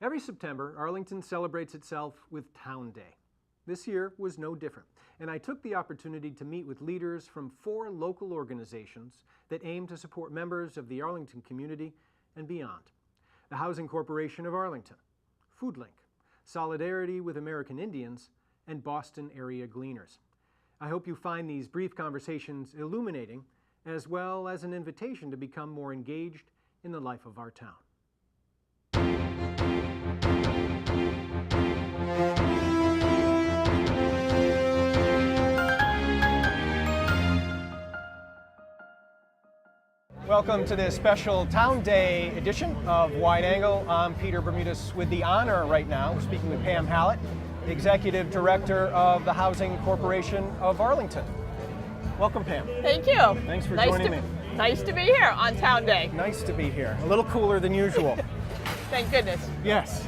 Every September, Arlington celebrates itself with Town Day. This year was no different, and I took the opportunity to meet with leaders from 4 local organizations that aim to support members of the Arlington community and beyond. The Housing Corporation of Arlington, FoodLink, Solidarity with American Indians, and Boston Area Gleaners. I hope you find these brief conversations illuminating, as well as an invitation to become more engaged in the life of our town. Welcome to this special Town Day edition of Wide Angle. I'm Peter Bermudez with the honor right now of speaking with Pam Hallett, Executive Director of the Housing Corporation of Arlington. Welcome, Pam. Thank you. Thanks for joining me. Nice to be here on Town Day. Nice to be here. A little cooler than usual. Thank goodness. Yes.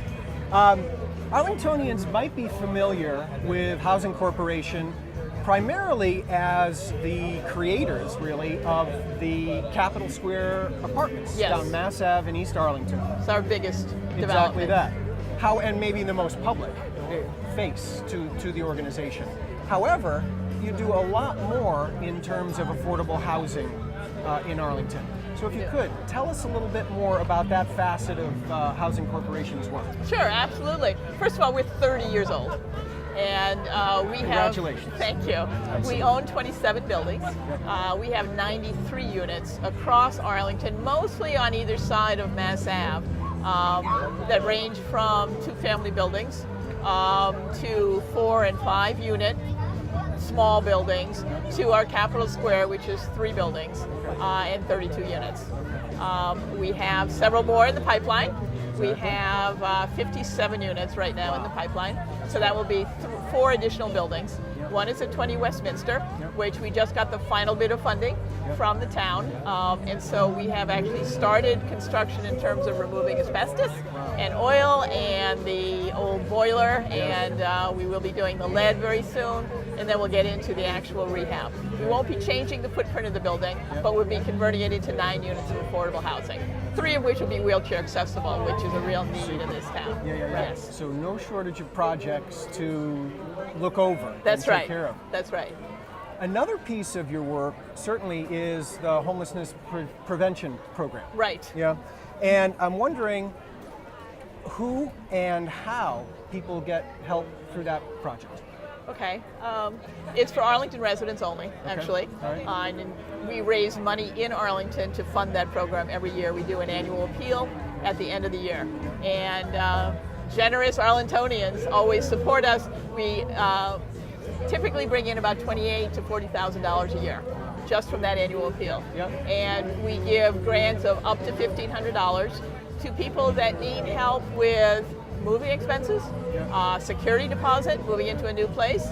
Arlingtonians might be familiar with Housing Corporation primarily as the creators, really, of the Capitol Square apartments down Mass Ave in East Arlington. It's our biggest development. Exactly that. And maybe the most public face to the organization. However, you do a lot more in terms of affordable housing in Arlington. So if you could, tell us a little bit more about that facet of Housing Corporation's work. Sure, absolutely. First of all, we're 30 years old. And we Congratulations. Thank you. Excellent. We own 27 buildings. We have 93 units across Arlington, mostly on either side of Mass Ave, that range from 2-family buildings to 4 and 5 unit small buildings to our Capitol Square, which is 3 buildings and 32 units. We have several more in the pipeline. We have 57 units right now in the pipeline, so that will be 4 additional buildings. One is at 20 Westminster, which we just got the final bit of funding from the town, and so we have actually started construction in terms of removing asbestos and oil and the old boiler, and we will be doing the lead very soon, and then we'll get into the actual rehab. We won't be changing the footprint of the building, but we'll be converting it into 9 units of affordable housing, 3 of which will be wheelchair accessible, which is a real need in this town. Yes. So no shortage of projects to look over and take care of. That's right. Another piece of your work certainly is the homelessness prevention program. Right. Yeah. And I'm wondering who and how people get help through that project. Okay. It's for Arlington residents only, actually. All right. And we raise money in Arlington to fund that program every year. We do an annual appeal at the end of the year. And generous Arlingtonians always support us. We typically bring in about $28,000 to $40,000 a year just from that annual appeal. And we give grants of up to $1,500 to people that need help with moving expenses, security deposit, moving into a new place,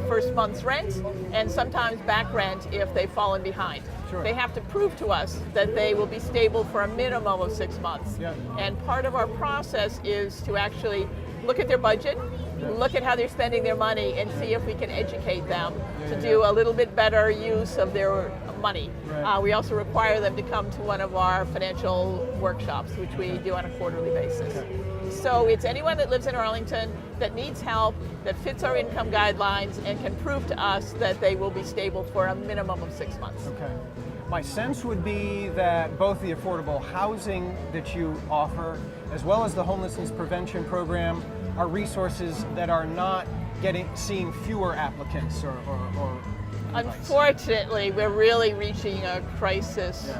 first month's rent, and sometimes back rent if they've fallen behind. Sure. They have to prove to us that they will be stable for a minimum of 6 months. And part of our process is to actually look at their budget, look at how they're spending their money, and see if we can educate them to do a little bit better use of their money. We also require them to come to one of our financial workshops, which we do on a quarterly basis. So it's anyone that lives in Arlington that needs help, that fits our income guidelines, and can prove to us that they will be stable for a minimum of 6 months. Okay. My sense would be that both the affordable housing that you offer, as well as the homelessness prevention program, are resources that are not seeing fewer applicants or Unfortunately, we're really reaching a crisis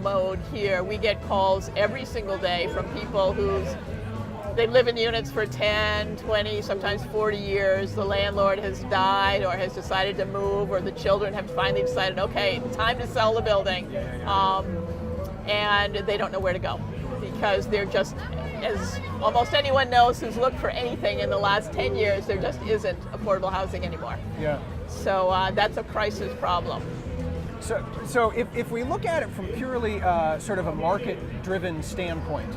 mode here. We get calls every single day from people they live in units for 10, 20, sometimes 40 years. The landlord has died or has decided to move, or the children have finally decided, okay, time to sell the building. And they don't know where to go because they're just, as almost anyone knows who's looked for anything in the last 10 years, there just isn't affordable housing anymore. So that's a crisis problem. So if we look at it from purely sort of a market-driven standpoint,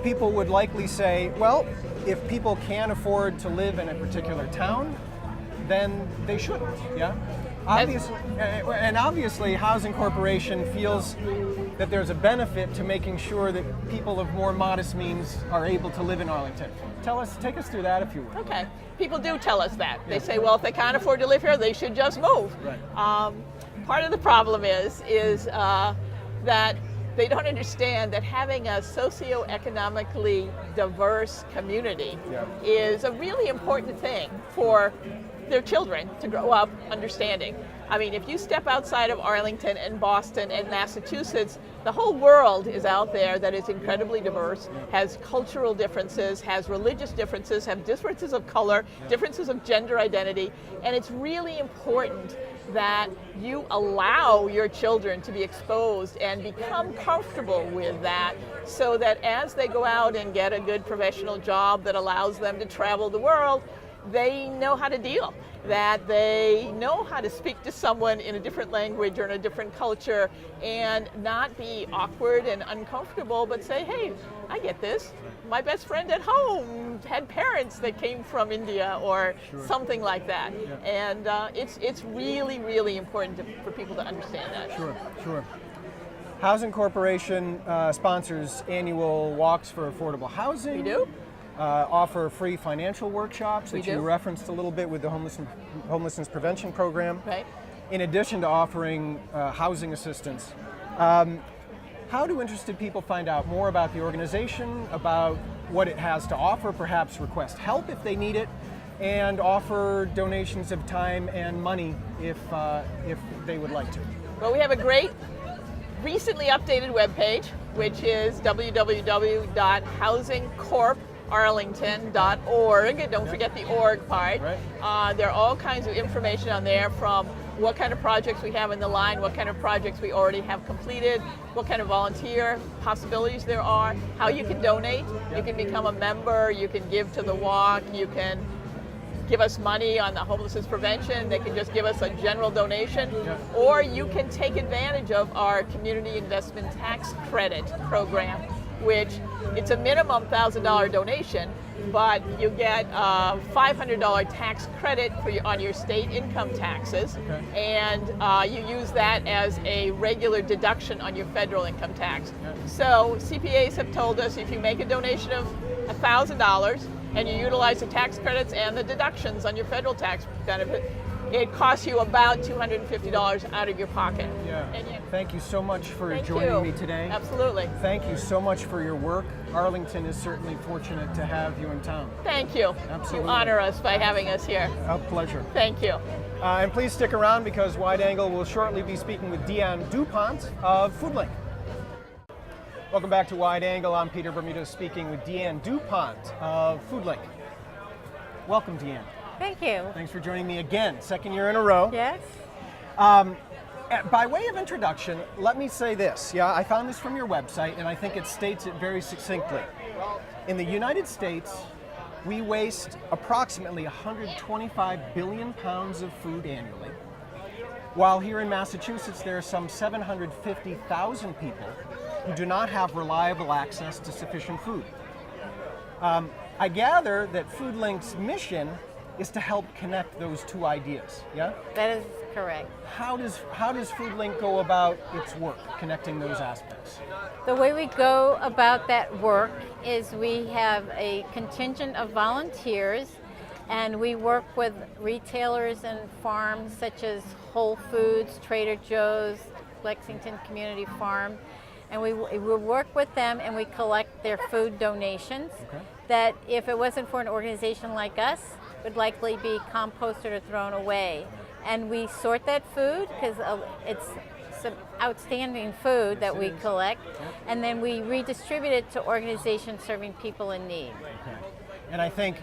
people would likely say, well, if people can't afford to live in a particular town, then they shouldn't, Obviously, Housing Corporation feels that there's a benefit to making sure that people of more modest means are able to live in Arlington. Take us through that if you would. Okay. People do tell us that. They say, well, if they can't afford to live here, they should just move. Right. Part of the problem is that they don't understand that having a socioeconomically diverse community is a really important thing for their children to grow up understanding. I mean, if you step outside of Arlington and Boston and Massachusetts, the whole world is out there that is incredibly diverse, has cultural differences, has religious differences, have differences of color, differences of gender identity, and it's really important that you allow your children to be exposed and become comfortable with that, so that as they go out and get a good professional job that allows them to travel the world, they know how to deal, that they know how to speak to someone in a different language or in a different culture and not be awkward and uncomfortable, but say, hey, I get this. My best friend at home had parents that came from India or something like that. And it's really, really important for people to understand that. Sure. Housing Corporation sponsors annual walks for affordable housing. We do. Offer free financial workshops that you referenced a little bit with the homelessness prevention program. Right. In addition to offering housing assistance. How do interested people find out more about the organization, about what it has to offer, perhaps request help if they need it, and offer donations of time and money if they would like to? Well, we have a great, recently updated webpage, which is www.housingcorparlington.org. Don't forget the org part. Right. There are all kinds of information on there, from what kind of projects we have in the line, what kind of projects we already have completed, what kind of volunteer possibilities there are, how you can donate. You can become a member, you can give to the walk, you can give us money on the homelessness prevention, they can just give us a general donation, or you can take advantage of our community investment tax credit program, which it's a minimum $1,000 donation, but you get a $500 tax credit on your state income taxes, and you use that as a regular deduction on your federal income tax. So CPAs have told us if you make a donation of $1,000 and you utilize the tax credits and the deductions on your federal tax benefit, it costs you about $250 out of your pocket. Thank you so much for joining me today. Absolutely. Thank you so much for your work. Arlington is certainly fortunate to have you in town. Thank you. Absolutely. You honor us by having us here. A pleasure. Thank you. And please stick around, because Wide Angle will shortly be speaking with Deanne DuPont of FoodLink. Welcome back to Wide Angle. I'm Peter Bermuda, speaking with Deanne DuPont of FoodLink. Welcome, Deanne. Thank you. Thanks for joining me again, second year in a row. Yes. By way of introduction, let me say this. I found this from your website, and I think it states it very succinctly. In the United States, we waste approximately 125 billion pounds of food annually, while here in Massachusetts, there are some 750,000 people who do not have reliable access to sufficient food. I gather that FoodLink's mission is to help connect those two ideas, yeah? That is correct. How does FoodLink go about its work, connecting those aspects? The way we go about that work is we have a contingent of volunteers, and we work with retailers and farms such as Whole Foods, Trader Joe's, Lexington Community Farm, and we work with them and we collect their food donations that, if it wasn't for an organization like us, would likely be composted or thrown away. And we sort that food, because it's some outstanding food that we collect, and then we redistribute it to organizations serving people in need. And I think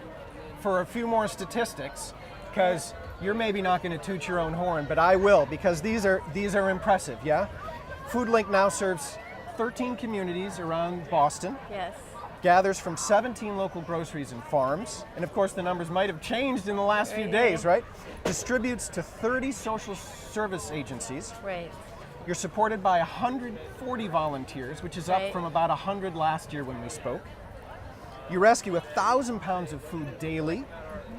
for a few more statistics, because you're maybe not going to toot your own horn, but I will, because these are impressive, yeah? FoodLink now serves 13 communities around Boston. Yes. Gathers from 17 local groceries and farms, and of course the numbers might have changed in the last few days, right? Distributes to 30 social service agencies. Right. You're supported by 140 volunteers, which is up from about 100 last year when we spoke. You rescue 1,000 pounds of food daily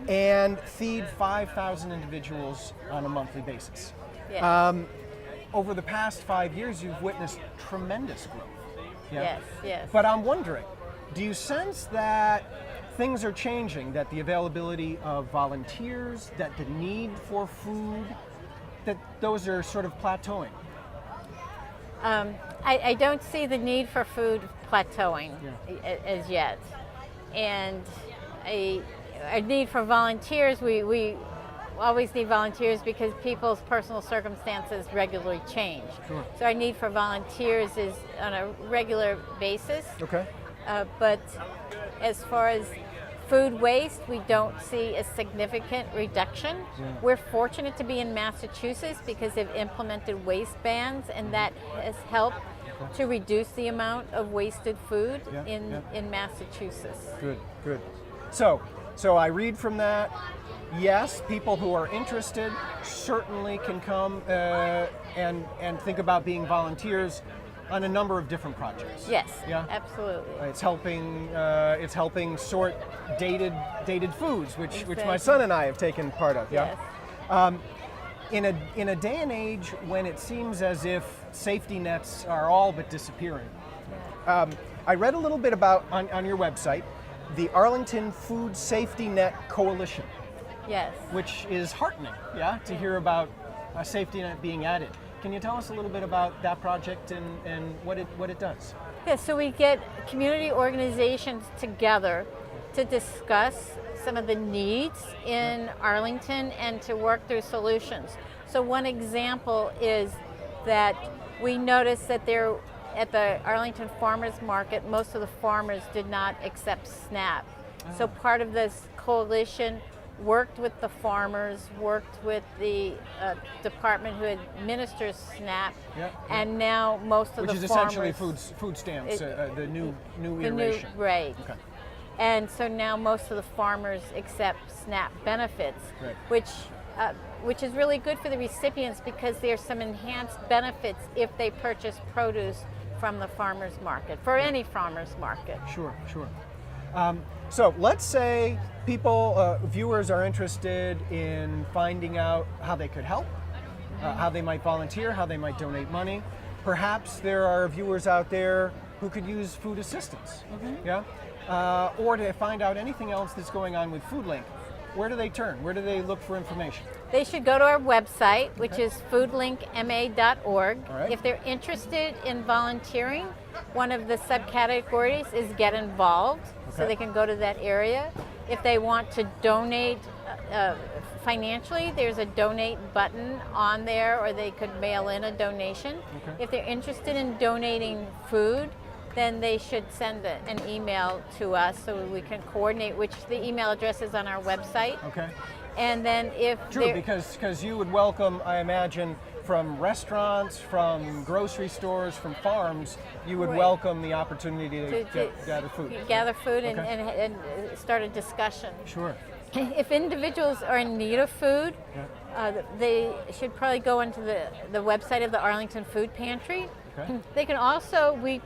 and feed 5,000 individuals on a monthly basis. Yes. Over the past 5 years, you've witnessed tremendous growth. Yeah? Yes, yes. But I'm wondering, do you sense that things are changing, that the availability of volunteers, that the need for food, that those are sort of plateauing? I don't see the need for food plateauing as yet. And a need for volunteers, we always need volunteers because people's personal circumstances regularly change. Sure. So our need for volunteers is on a regular basis. Okay. But as far as food waste, we don't see a significant reduction. Yeah. We're fortunate to be in Massachusetts because they've implemented waste bans, and that has helped to reduce the amount of wasted food in Massachusetts. Good, good. So I read from that, yes, people who are interested certainly can come and think about being volunteers on a number of different projects. Yes, yeah? absolutely. It's helping sort dated foods, which my son and I have taken part of. Yeah. Yes. In a day and age when it seems as if safety nets are all but disappearing, I read a little bit about on your website the Arlington Food Safety Net Coalition. Yes. Which is heartening, to hear about a safety net being added. Can you tell us a little bit about that project and what it does? Yeah, so we get community organizations together to discuss some of the needs in Arlington and to work through solutions. So one example is that we noticed that there at the Arlington Farmers Market, most of the farmers did not accept SNAP. So part of this coalition worked with the farmers, worked with the department who administers SNAP, and now most of Which the is farmers... essentially food stamps, the new iteration. Right. Okay. And so now most of the farmers accept SNAP benefits, which is really good for the recipients because there's some enhanced benefits if they purchase produce from the farmers market, for any farmers market. Sure. So let's say viewers are interested in finding out how they could help, how they might volunteer, how they might donate money. Perhaps there are viewers out there who could use food assistance, or to find out anything else that's going on with FoodLink. Where do they turn? Where do they look for information? They should go to our website, which is foodlinkma.org. Right. If they're interested in volunteering, one of the subcategories is Get Involved, so they can go to that area. If they want to donate financially, there's a donate button on there, or they could mail in a donation. If they're interested in donating food, then they should send an email to us so we can coordinate, which the email address is on our website. Okay. And then if True, because you would welcome, I imagine, from restaurants, from grocery stores, from farms, you would welcome the opportunity to gather food. Gather food and start a discussion. Sure. If individuals are in need of food, they should probably go onto the website of the Arlington Food Pantry. Okay. They can also, we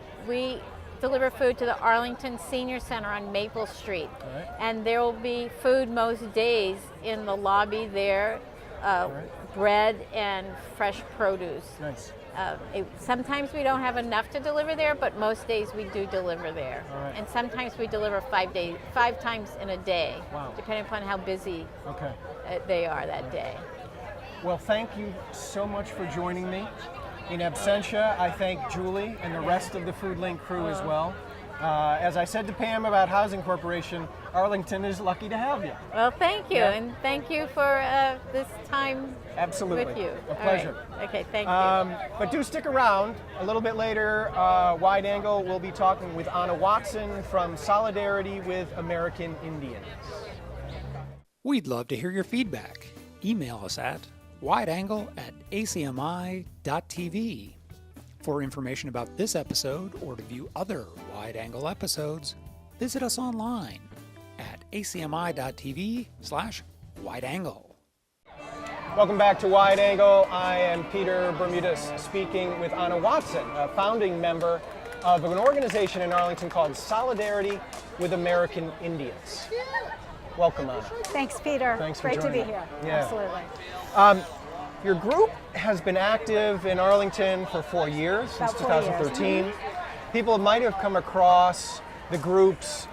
deliver food to the Arlington Senior Center on Maple Street. Right. And there will be food most days in the lobby there, bread and fresh produce. Nice. Sometimes we don't have enough to deliver there, but most days we do deliver there. Right. And sometimes we deliver 5 times in a day, depending upon how busy they are that day. Well, thank you so much for joining me. In absentia, I thank Julie and the rest of the FoodLink crew as well. As I said to Pam about Housing Corporation, Arlington is lucky to have you. Well, thank you, and thank you for this time with you. A pleasure. Right. Okay, thank you. But do stick around. A little bit later, Wide Angle, we'll be talking with Anna Watson from Solidarity with American Indians. We'd love to hear your feedback. Email us at wideangle@acmi.tv. For information about this episode or to view other Wide Angle episodes, visit us online at acmi.tv/wideangle. Welcome back to Wide Angle. I am Peter Bermudez speaking with Anna Watson, a founding member of an organization in Arlington called Solidarity with American Indians. Welcome, Anna. Thanks, Peter. Thanks for Great to joining be us. here. Yeah. Absolutely. Your group has been active in Arlington for 4 years, since About 4 years. 2013. People might have come across the group's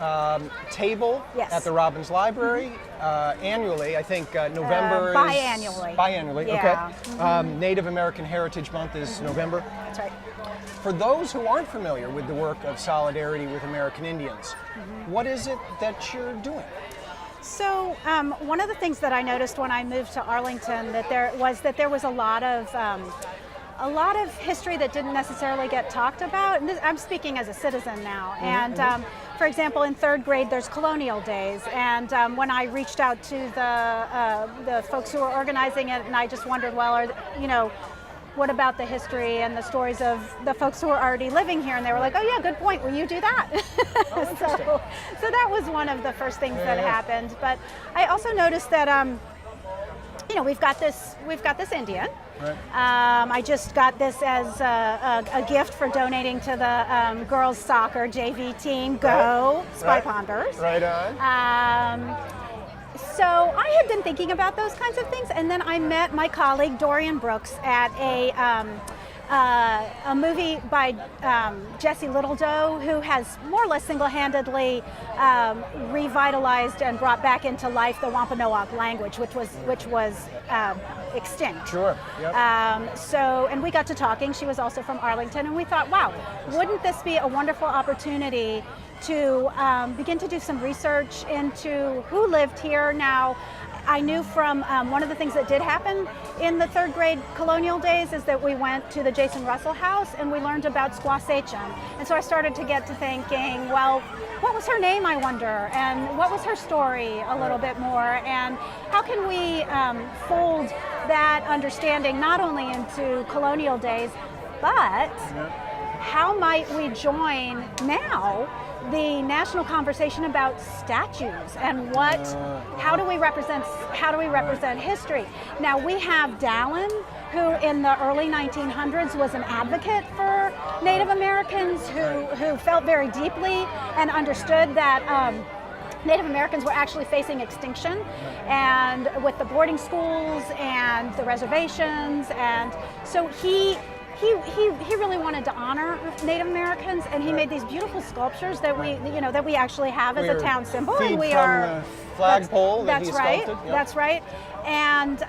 table Yes. at the Robbins Library annually. I think November biannually. is... Biannually. Yeah. Okay. Native American Heritage Month is November. That's right. For those who aren't familiar with the work of Solidarity with American Indians, what is it that you're doing? So one of the things that I noticed when I moved to Arlington that there was a lot of history that didn't necessarily get talked about. And I'm speaking as a citizen now. And for example, in 3rd grade, there's colonial days. And when I reached out to the folks who were organizing it, and I just wondered, well, what about the history and the stories of the folks who are already living here? And they were like, oh yeah, good point, will you do that? So that was one of the first things that happened. But I also noticed that, we've got this Indian. Right. I just got this as a gift for donating to the girls soccer JV team, Go, Spy Ponders. Right on. So I had been thinking about those kinds of things, and then I met my colleague Dorian Brooks at a movie by Jesse Littledoe, who has more or less single-handedly revitalized and brought back into life the Wampanoag language, which was extinct. Sure. Yep. And we got to talking. She was also from Arlington, and we thought, wow, wouldn't this be a wonderful opportunity to begin to do some research into who lived here. Now, I knew from one of the things that did happen in the 3rd grade colonial days is that we went to the Jason Russell House and we learned about Squassachem. And so I started to get to thinking, well, what was her name, I wonder? And what was her story a little bit more? And how can we fold that understanding not only into colonial days, but how might we join now the national conversation about statues and how do we represent history? Now we have Dallin, who in the early 1900s was an advocate for Native Americans, who felt very deeply and understood that Native Americans were actually facing extinction, and with the boarding schools and the reservations, and so he really wanted to honor Native Americans, and he made these beautiful sculptures that we actually have as a town symbol. And we are the flagpole that he sculpted. Yep. That's right. And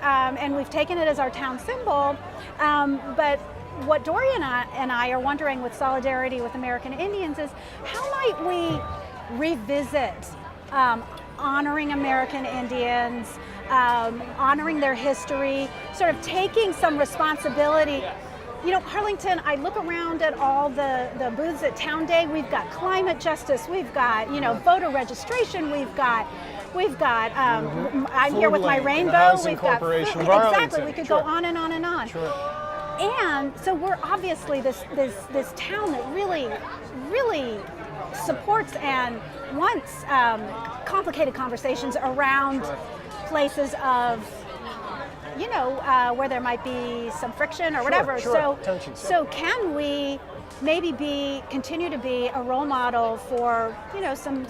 we've taken it as our town symbol. But what Dorian and I are wondering with Solidarity with American Indians is how might we revisit honoring American Indians, honoring their history, sort of taking some responsibility. Arlington, I look around at all the booths at Town Day. We've got climate justice. We've got, voter registration. We've got. I'm here with my rainbow. We've got exactly. We could go on and on and on. Sure. And so we're obviously this town that really supports and wants complicated conversations around places of. Where there might be some friction or whatever. So can we maybe continue to be a role model for some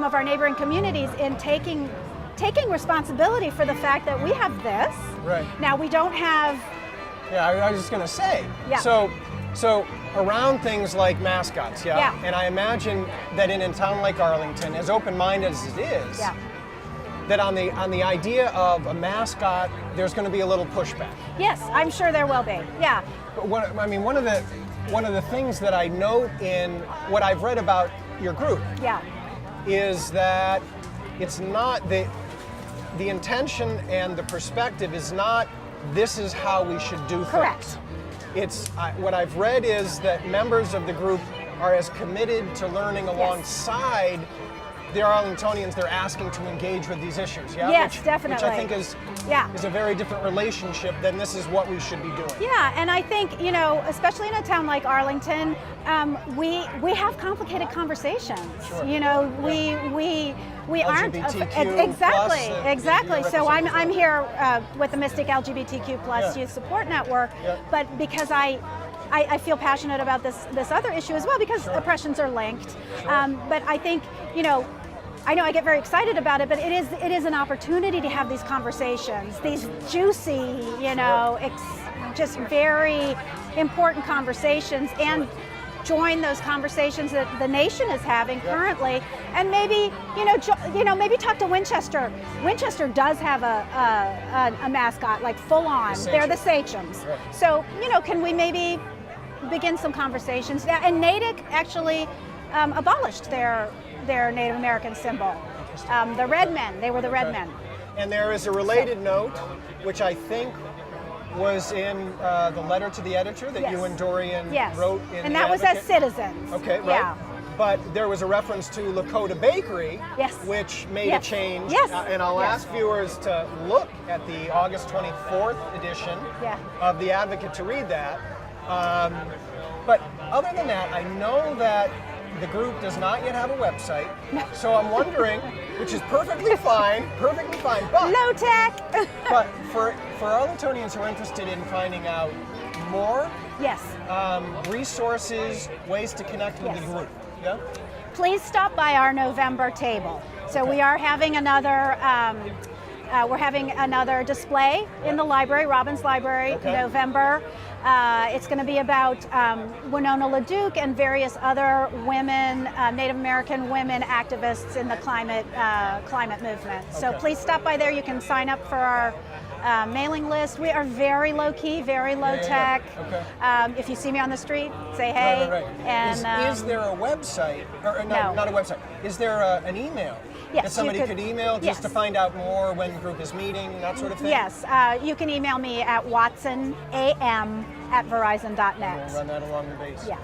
of our neighboring communities in taking responsibility for the fact that we have this. Right. Now we don't have. Yeah, I was just going to say. Yeah. So around things like mascots, Yeah. And I imagine that in a town like Arlington, as open-minded as it is. Yeah. That on the idea of a mascot, there's going to be a little pushback. Yes, I'm sure there will be. Yeah. But one of the things that I note in what I've read about your group, is that it's not the intention and the perspective is not this is how we should do things. Correct. It's what I've read is that members of the group are as committed to learning alongside the Arlingtonians they're asking to engage with these issues. Yeah. Yes, definitely. Which I think is a very different relationship than this is what we should be doing. Yeah, and I think especially in a town like Arlington, we have complicated conversations. Sure. We aren't exactly. So I'm here with the Mystic LGBTQ plus Youth Support Network, but because I feel passionate about this other issue as well because oppressions are linked. But I think I know I get very excited about it, but it is an opportunity to have these conversations, these juicy, just very important conversations, and join those conversations that the nation is having currently, and maybe maybe talk to Winchester. Winchester does have a mascot, like full on. They're the Sachems. Right. So can we maybe begin some conversations? And Natick actually abolished their Native American symbol. The Red Men. They were the Red Men. And there is a related note, which I think was in the letter to the editor that you and Dorian wrote in and that was as citizens. Okay, right. Yeah. But there was a reference to Lakota Bakery, which made a change. Yes. And I'll ask viewers to look at the August 24th edition of The Advocate to read that. But other than that, I know that the group does not yet have a website, so I'm wondering, which is perfectly fine, but low tech. but for Arlingtonians who are interested in finding out more, resources, ways to connect with the group, please stop by our November table. So we are having another. We're having another display in the library, Robbins Library, November. It's going to be about Winona LaDuke and various other women, Native American women activists in the climate movement. So please stop by there. You can sign up for our mailing list. We are very low key, very low tech. Okay. If you see me on the street, say hey. Right. And is there a website? Or no, not a website. Is there an email? Yes, that somebody could email just to find out more when the group is meeting, that sort of thing? Yes, you can email me at watsonam@verizon.net. We'll run that along the base. Yeah.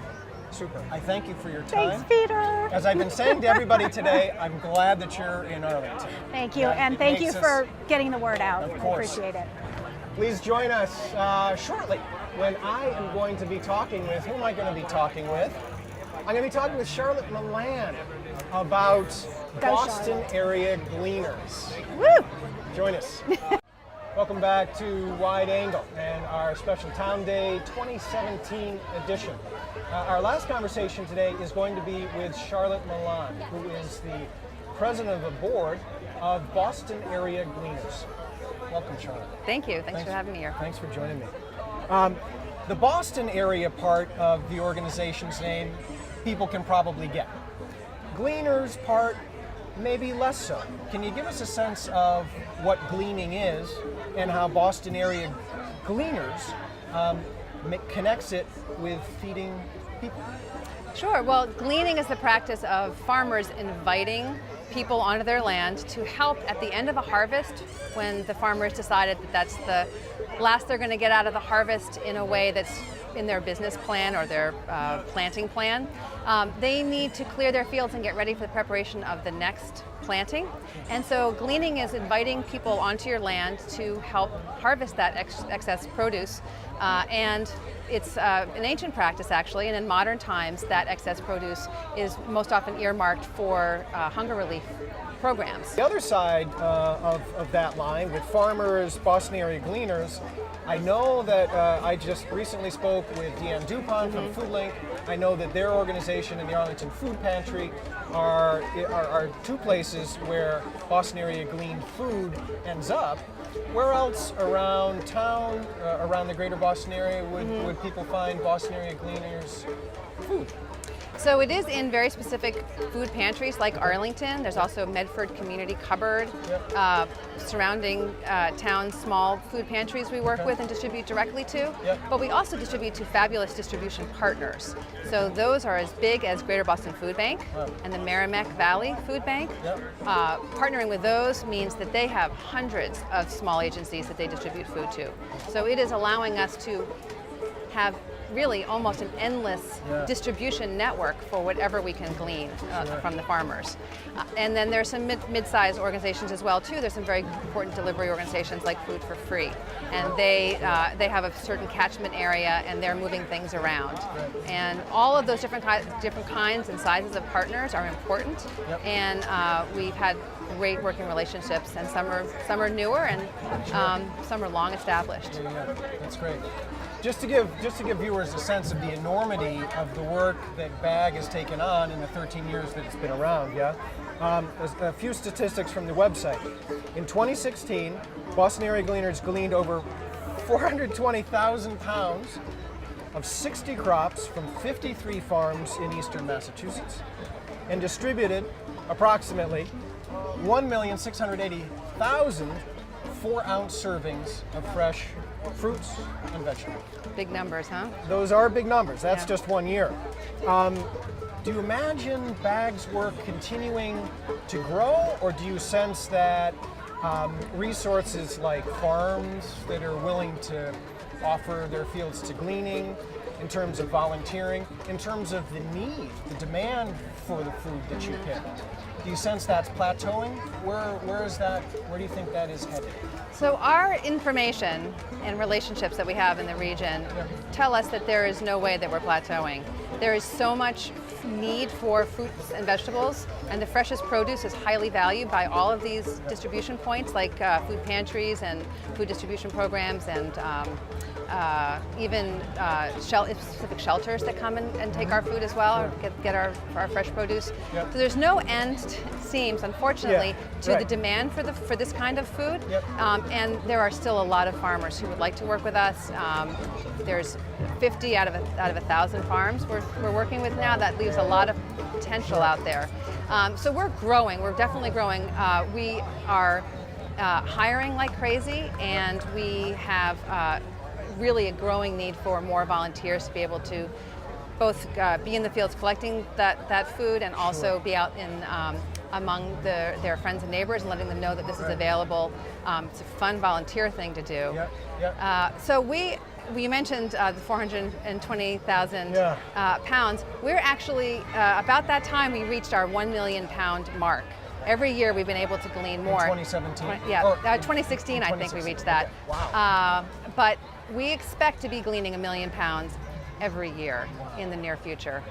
Super. I thank you for your time. Thanks, Peter. As I've been saying to everybody today, I'm glad that you're in Arlington. Thank you, and thank you for getting the word out. Of course. I appreciate it. Please join us shortly when I am going to be talking with, who am I going to be talking with? I'm going to be talking with Charlotte Milan about Boston area gleaners. Woo! Join us. Welcome back to Wide Angle and our special Town Day 2017 edition. Our last conversation today is going to be with Charlotte Milan, who is the president of the board of Boston Area Gleaners. Welcome, Charlotte. Thank you. Thanks for having me here. Thanks for joining me. The Boston area part of the organization's name, people can probably get. Gleaners part, maybe less so. Can you give us a sense of what gleaning is and how Boston area gleaners connects it with feeding people? Sure. Well, gleaning is the practice of farmers inviting people onto their land to help at the end of a harvest, when the farmers decided that that's the last they're going to get out of the harvest in a way that's in their business plan or their planting plan. They need to clear their fields and get ready for the preparation of the next planting. And so gleaning is inviting people onto your land to help harvest that excess produce. And it's an ancient practice, actually, and in modern times that excess produce is most often earmarked for hunger relief programs. The other side of that line, with farmers, Boston area gleaners, I know that I just recently spoke with Deanne Dupont from FoodLink. I know that their organization and the Arlington Food Pantry are two places where Boston area gleaned food ends up. Where else around town, around the greater Boston area, would people find Boston area gleaners food? So it is in very specific food pantries like Arlington. There's also Medford Community Cupboard, surrounding towns, small food pantries we work with and distribute directly to. But we also distribute to fabulous distribution partners. So those are as big as Greater Boston Food Bank and the Merrimack Valley Food Bank. Partnering with those means that they have hundreds of small agencies that they distribute food to. So it is allowing us to have really almost an endless distribution network for whatever we can glean from the farmers. And then there's some mid-sized organizations as well too. There's some very important delivery organizations like Food for Free, and they have a certain catchment area and they're moving things around. And all of those different kinds and sizes of partners are important, and we've had great working relationships, and some are newer and some are long established. That's great. Just to give viewers a sense of the enormity of the work that BAG has taken on in the 13 years that it's been around, yeah? A few statistics from the website. In 2016, Boston area gleaners gleaned over 420,000 pounds of 60 crops from 53 farms in eastern Massachusetts and distributed approximately 1,680,000 4-ounce servings of fresh fruits and vegetables. Big numbers, huh? Those are big numbers. That's Yeah. just 1 year. Do you imagine BAG's work continuing to grow, or do you sense that resources like farms that are willing to offer their fields to gleaning, in terms of volunteering, in terms of the need, the demand for the food that you pick, do you sense that's plateauing? Where is that? Where do you think that is headed? So our information and relationships that we have in the region tell us that there is no way that we're plateauing. There is so much need for fruits and vegetables, and the freshest produce is highly valued by all of these distribution points, like food pantries and food distribution programs, and even specific shelters that come and take our food as well, or get our fresh produce. Yep. So there's no end, it seems, unfortunately, to right. the demand for this kind of food. Yep. And there are still a lot of farmers who would like to work with us. There's 50 out of 1,000 farms we're working with now. That leaves a lot of potential out there. So we're growing. We're definitely growing. We are hiring like crazy, and we have really a growing need for more volunteers to be able to both be in the fields collecting that food, and also be out in among their friends and neighbors and letting them know that this is available. It's a fun volunteer thing to do. So we mentioned the 420,000 pounds. We're actually, about that time, we reached our 1 million pound mark. Every year we've been able to glean more. In 2017? 2016 I think we reached that. Okay. Wow. But we expect to be gleaning 1 million pounds every year in the near future.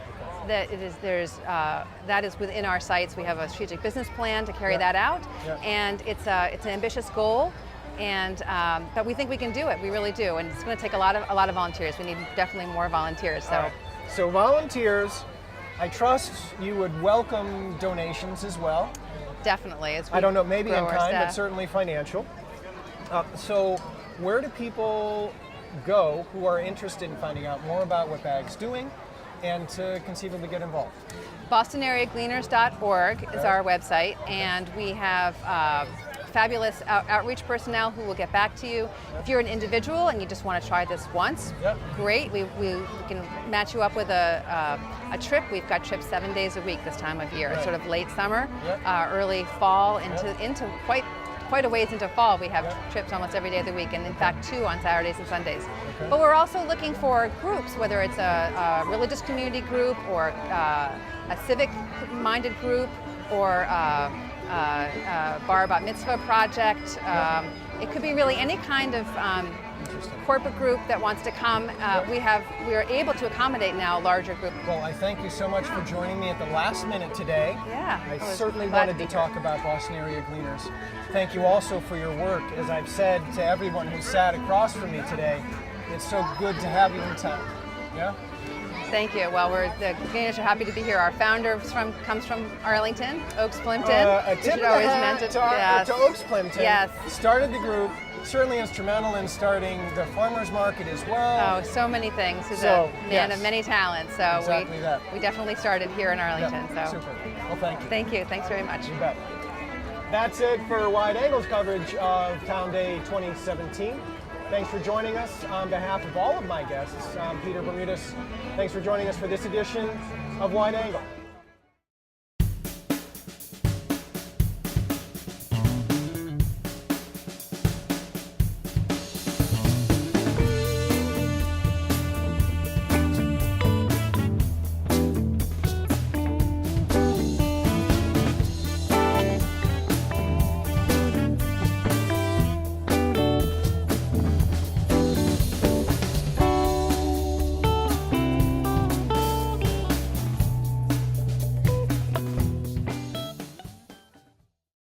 That is within our sights. We have a strategic business plan to carry that out, and it's an ambitious goal. And but we think we can do it. We really do, and it's going to take a lot of volunteers. We need definitely more volunteers. So, right. So volunteers, I trust you would welcome donations as well. Definitely. I don't know, maybe in kind, but certainly financial. So where do people go who are interested in finding out more about what BAG's doing and to conceivably get involved? BostonAreaGleaners.org is our website, and we have fabulous outreach personnel who will get back to you. If you're an individual and you just want to try this once, great. We can match you up with a trip. We've got trips 7 days a week this time of year. It's sort of late summer, early fall, into quite a ways into fall. We have trips almost every day of the week, and in fact 2 on Saturdays and Sundays. Okay. But we're also looking for groups, whether it's a religious community group, or a civic-minded group, or Bar Bat Mitzvah project. It could be really any kind of corporate group that wants to come. We are able to accommodate now a larger group. Well, I thank you so much for joining me at the last minute today. Yeah. I certainly wanted to talk about Boston area gleaners. Thank you also for your work. As I've said to everyone who sat across from me today, it's so good to have you in town. Yeah? Thank you. Well, the Gleaners are happy to be here. Our founder comes from Arlington, Oaks Plimpton. A tip of the hat to Oaks Plimpton. Yes. Started the group, certainly instrumental in starting the farmers market as well. Oh, so many things. He's a man of many talents. So we definitely started here in Arlington. Yeah, super. Well, thank you. Thank you. Thanks very much. You bet. That's it for Wide Angle's coverage of Town Day 2017. Thanks for joining us. On behalf of all of my guests, I'm Peter Bermudez. Thanks for joining us for this edition of Wide Angle.